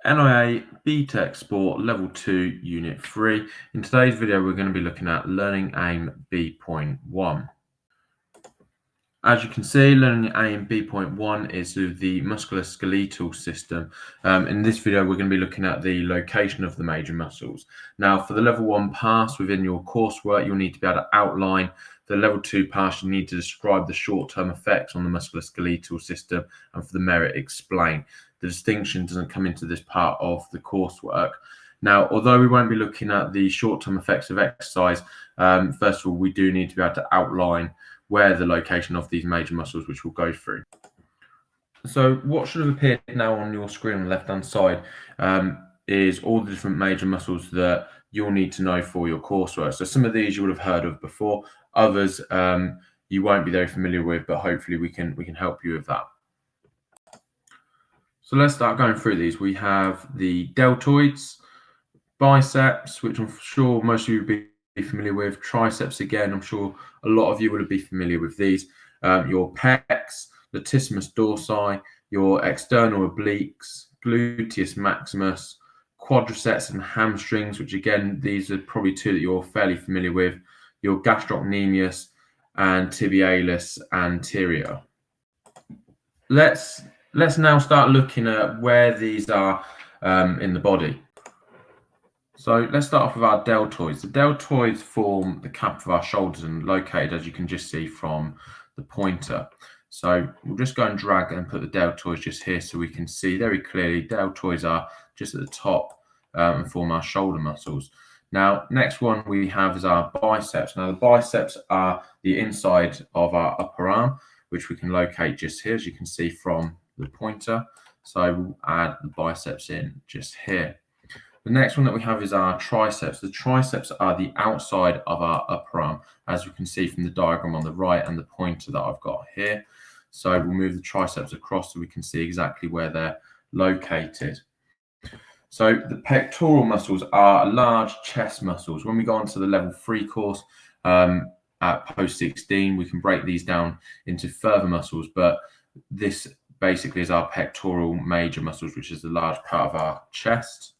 NIA BTEC Sport Level 2 Unit 3. In today's video, we're going to be looking at Learning Aim B.1. As you can see, Learning Aim B.1 is the musculoskeletal system. In this video, we're going to be looking at the location of the major muscles. Now, for the Level 1 pass within your coursework, you'll need to be able to outline. The Level 2 pass, you need to describe the short-term effects on the musculoskeletal system, and for the merit, explain. The distinction doesn't come into this part of the coursework. Now, although we won't be looking at the short-term effects of exercise, first of all, we do need to be able to outline where the location of these major muscles, which we'll go through. So what should have appeared now on your screen on the left-hand side is all the different major muscles that you'll need to know for your coursework. So some of these you would have heard of before, others you won't be very familiar with, but hopefully we can help you with that. So let's start going through these. We have the deltoids, biceps, which I'm sure most of you will be familiar with. Triceps, again, I'm sure a lot of you will be familiar with these. Your pecs, Latissimus Dorsi, your external obliques, Gluteus Maximus, quadriceps and hamstrings, which again, these are probably two that you're fairly familiar with. Your Gastrocnemius and tibialis anterior. Let's now start looking at where these are in the body. So let's start off with our deltoids. The deltoids form the cap of our shoulders and located, as you can just see from the pointer. So we'll just go and drag and put the deltoids just here so we can see very clearly deltoids are just at the top and form our shoulder muscles. Now, next one we have is our biceps. Now, the biceps are the inside of our upper arm, which we can locate just here, as you can see from the pointer. So we'll add the biceps in just here. The next one that we have is our triceps. The triceps are the outside of our upper arm, as you can see from the diagram on the right and the pointer that I've got here. So we'll move the triceps across so we can see exactly where they're located. So the pectoral muscles are large chest muscles. When we go on to the Level 3 course at post 16, we can break these down into further muscles, but this basically is our pectoral major muscles, which is the large part of our chest.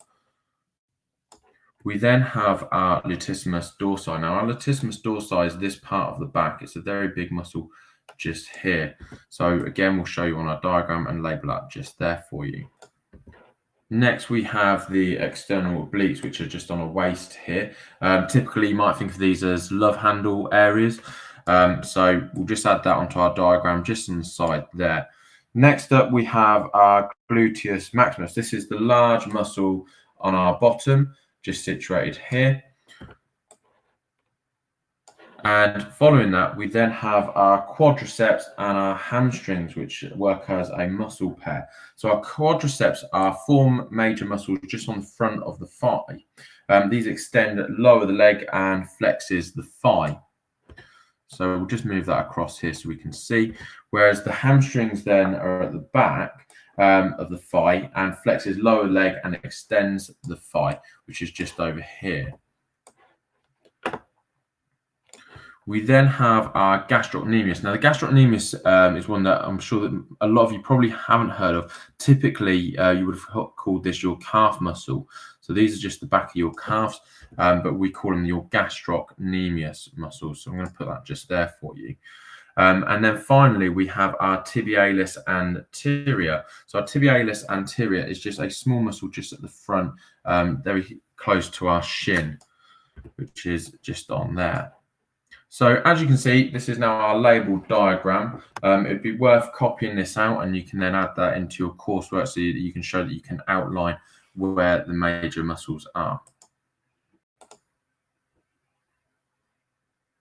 We then have our latissimus dorsi. Now, our latissimus dorsi is this part of the back. It's a very big muscle just here. So again, we'll show you on our diagram and label that just there for you. Next, we have the external obliques, which are just on a waist here. Typically, you might think of these as love handle areas. So we'll just add that onto our diagram just on the side there. Next up, we have our gluteus maximus. This is the large muscle on our bottom, just situated here. And following that, we then have our quadriceps and our hamstrings, which work as a muscle pair. So our quadriceps are four major muscles just on the front of the thigh. These extend lower the leg and flexes the thigh. So we'll just move that across here so we can see. Whereas the hamstrings then are at the back of the thigh and flexes lower leg and extends the thigh, which is just over here. We then have our gastrocnemius. Now, the gastrocnemius is one that I'm sure that a lot of you probably haven't heard of. Typically, you would have called this your calf muscle. So these are just the back of your calves, but we call them your gastrocnemius muscles. So I'm going to put that just there for you. And then finally, we have our tibialis anterior. So our tibialis anterior is just a small muscle just at the front, very close to our shin, which is just on there. So as you can see, this is now our labeled diagram. It'd be worth copying this out, and you can then add that into your coursework so that you can show that you can outline where the major muscles are.